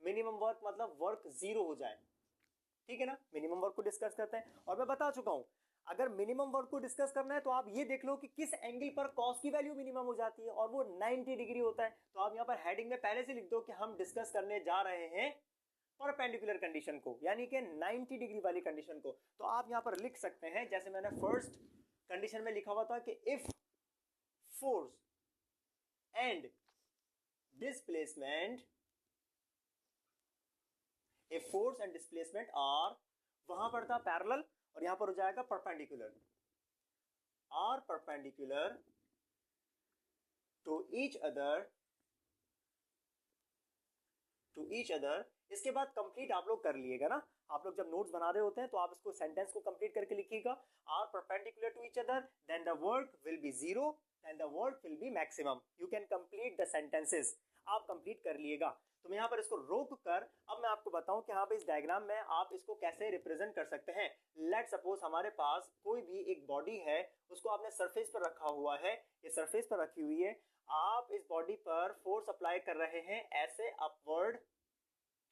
Minimum work मतलब work zero हो जाए, ठीक है ना। मिनिमम वर्क को डिस्कस करते हैं और मैं बता चुका हूं अगर मिनिमम वर्क को डिस्कस करना है तो आप ये देख लो कि किस एंगल पर कॉस की वैल्यू मिनिमम हो जाती है और वो 90 डिग्री होता है। तो आप यहां पर हेडिंग में पहले से लिख दो कि हम डिस्कस करने जा रहे हैं परपेंडिकुलर कंडीशन को, यानी कि 90 डिग्री वाली कंडीशन को। तो आप यहां पर लिख सकते हैं जैसे मैंने फर्स्ट कंडीशन में लिखा हुआ था कि if force and displacement, if force and displacement are, वहां पर था पैरेलल और यहां पर हो जाएगा perpendicular, are perpendicular to each other, to each other. इसके बाद कंप्लीट आप लोग कर लिएगा ना, आप लोग जब नोट्स बना रहे होते हैं तो आप इसको सेंटेंस को कंप्लीट करके लिखिएगा। Are perpendicular to each other then the work will be zero then the work will be maximum. You can complete the sentences, आप कंप्लीट कर लिएगा। तो मैं यहां पर इसको रोक कर अब मैं आपको बताऊं कि यहां पे इस डायग्राम में आप इसको कैसे रिप्रेजेंट कर सकते हैं। लेट सपोज हमारे पास कोई भी एक बॉडी है, उसको आपने सरफेस पर रखा हुआ है, ये सरफेस पर रखी हुई है, आप इस बॉडी पर फोर्स अप्लाई कर रहे हैं ऐसे अपवर्ड,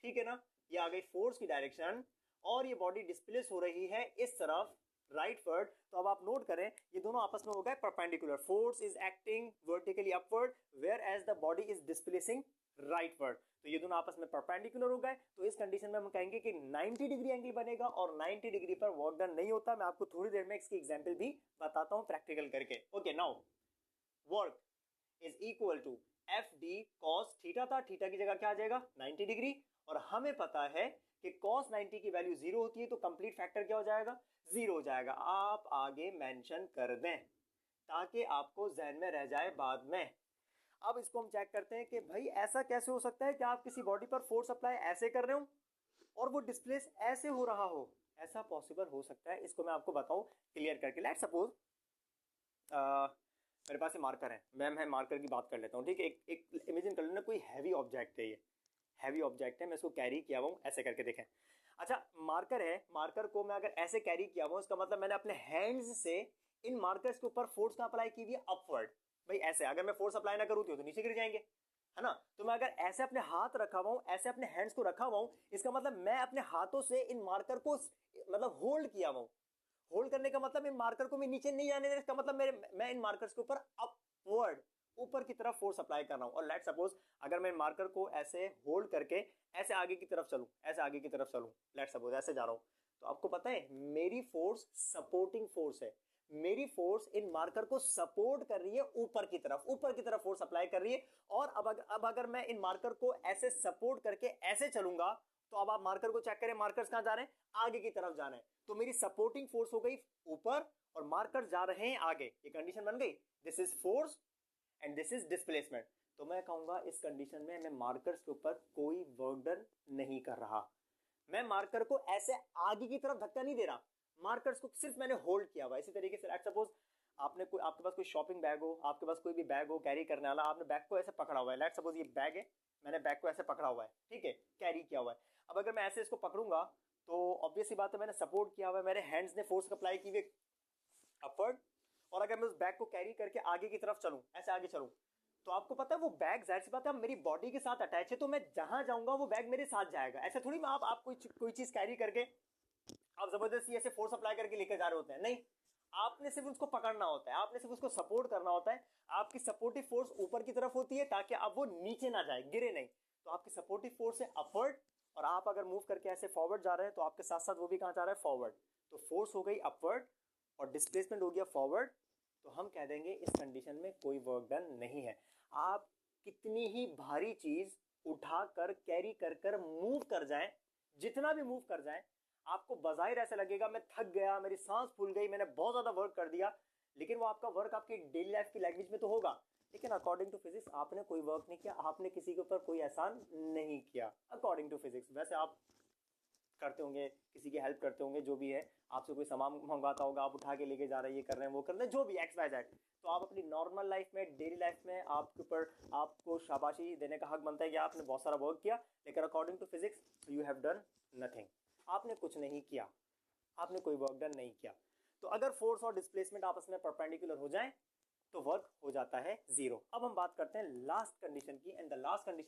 ठीक है ना, ये आ गई फोर्स की डायरेक्शन और ये बॉडी डिस्प्लेस हो रही है इस तरफ राइटवर्ड। तो अब आप नोट करें ये दोनों आपस में हो गए perpendicular, force is acting vertically upward whereas the body is displacing rightward. तो ये दोनों आपस में परपेंडिकुलर हो गए। तो इस कंडीशन में हम कहेंगे कि 90 डिग्री एंगल बनेगा और 90 डिग्री पर वर्क डन नहीं होता। मैं आपको थोड़ी देर में इसकी एग्जांपल भी बताता हूं प्रैक्टिकल करके। Okay, now work is equal to F D cos theta था, थीटा की जगह क्या आ जाएगा 90 डिग्री, और हमें पता है कि cos 90 की वैल्यू जीरो होती है तो कंप्लीट फैक्टर क्या हो जाएगा, जीरो हो जाएगा। आप आगे मेंशन कर दें ताकि आपको जहन में रह जाए बाद में। अब इसको हम चेक करते हैं कि भाई ऐसा कैसे हो सकता है कि आप किसी बॉडी पर फोर्स अप्लाई ऐसे कर रहे हो और वो डिस्प्लेस ऐसे हो रहा हो, ऐसा पॉसिबल हो सकता है। इसको मैं आपको बताऊं क्लियर करके। लेट सपोज मेरे पास ये मार्कर है, मैं मार्कर की बात कर लेता हूँ, ठीक है। एक इमेजिन कर लेना कोई हैवी ऑब्जेक्ट है, ये हैवी ऑब्जेक्ट है, मैं इसको कैरी किया हुआ हूं, ऐसे करके देखें। अच्छा मार्कर है, मार्कर को मैं अगर ऐसे कैरी किया हुआ, इसका मतलब मैंने अपने हैंड्स से इन मार्कर्स के ऊपर फोर्स का अप्लाई की हुई है अपवर्ड। भाई ऐसे अगर मैं फोर्स अप्लाई ना करूँ तो नीचे गिर जाएंगे, है ना। तो मैं अगर ऐसे अपने हाथ रखा हुआ हूं, ऐसे अपने हैंड्स को रखा हुआ हूं, इसका मतलब मैं अपने हाथों से इन मार्कर को मतलब होल्ड किया हुआ हूं। होल्ड करने का मतलब इन मार्कर को मैं नीचे नहीं जाने दे रहा, इसका मतलब मैं इन मार्कर्स के ऊपर अपवर्ड ऊपर की तरफ फोर्स अप्लाई कर रहा हूं। और लेट सपोज अगर मैं मार्कर को ऐसे होल्ड करके ऐसे आगे की तरफ चलूं, ऐसे आगे की तरफ चलूं, लेट सपोज ऐसे जा रहा हूं, तो आपको पता है मेरी फोर्स सपोर्टिंग फोर्स है, मेरी फोर्स इन मार्कर को सपोर्ट कर रही है ऊपर की तरफ फोर्स अप्लाई कर रही है। और अब अगर मैं इन मार्कर को ऐसे सपोर्ट करके ऐसे चलूंगा तो अब आप मार्कर को चेक करें, मार्कर्स कहां जा रहे हैं, आगे की तरफ जा रहे हैं। तो मेरी सपोर्टिंग फोर्स हो गई ऊपर और मार्कर जा रहे हैं आगे, ये कंडीशन बन गई। This is force and this is displacement. तो मैं कहूंगा इस कंडीशन में मैं मार्कर्स के ऊपर कोई वर्क डन नहीं कर रहा, मैं मार्कर को ऐसे आगे की तरफ धक्का नहीं दे रहा, मार्कर्स को सिर्फ मैंने होल्ड किया हुआ। इसी तरीके से सपोज आपके पास कोई शॉपिंग बैग हो, आपके पास कोई भी बैग हो कैरी करने वाला, आपने बैग को ऐसे पकड़ा हुआ है, लेट सपोज ये बैग है, मैंने बैग को ऐसे पकड़ा हुआ है, ठीक है, कैरी किया हुआ है। अब अगर मैं ऐसे इसको पकड़ूंगा तो ऑब्वियस सी बात है मैंने सपोर्ट किया हुआ है, मेरे हैंड्स ने फोर्स अप्लाई की हुई अपवर्ड। और अगर मैं उस बैग को कैरी करके आगे की तरफ चलूं, ऐसे आगे चलूं, तो आपको पता है वो बैग जाहिर सी बात है मेरी बॉडी के साथ अटैच है, तो मैं जहां जाऊंगा वो बैग मेरे साथ जाएगा। ऐसे थोड़ी मैं आप कोई चीज कैरी करके आप जबरदस्ती ऐसे फोर्स अप्लाई करके लेकर जा रहे होते हैं, नहीं, आपने सिर्फ उसको पकड़ना होता है, आपने सिर्फ उसको सपोर्ट करना होता है। आपकी सपोर्टिव फोर्स ऊपर की तरफ होती है ताकि अब वो नीचे ना जाए, गिरे नहीं। तो आपकी सपोर्टिव फोर्स है अपवर्ड, और आप अगर मूव करके ऐसे फॉरवर्ड जा रहे हैं तो आपके साथ साथ वो भी कहां जा रहा है, फॉरवर्ड। तो फोर्स हो गई अपवर्ड और डिस्प्लेसमेंट हो गया फॉरवर्ड। तो हम कह देंगे इस कंडीशन में कोई वर्क डन नहीं है। आप कितनी ही भारी चीज उठाकर कैरी कर मूव कर जाएं, जितना भी मूव कर जाएं, आपको बजाहिर ऐसा लगेगा मैं थक गया, मेरी सांस फूल गई, मैंने बहुत ज्यादा वर्क कर दिया, लेकिन वो आपका वर्क आपकी डेली लाइफ की लैंग्वेज में तो होगा, लेकिन अकॉर्डिंग टू फिजिक्स आपने कोई वर्क नहीं किया, आपने किसी के ऊपर कोई एहसान नहीं किया अकॉर्डिंग टू फिजिक्स। वैसे आप करते होंगे, किसी की हेल्प करते होंगे, जो भी है, आपसे कोई सामान मंगवाता होगा, आप उठा के लेके जा रहे हैं, ये कर रहे हैं, वो कर रहे हैं, जो भी एक्स वाई जेड। तो आप अपनी नॉर्मल लाइफ में, डेली लाइफ में आपके ऊपर आपको शाबाशी देने का हक बनता है कि आपने बहुत सारा वर्क किया, लेकिन according to physics you have done nothing, आपने कुछ नहीं किया, आपने कोई वर्क डन नहीं किया। तो अगर फोर्स और डिस्प्लेसमेंट आपस में परपेंडिकुलर हो जाए तो वर्क हो जाता है जीरो। अब हम बात करते हैं लास्ट कंडीशन की, एंड द लास्ट कंडीशन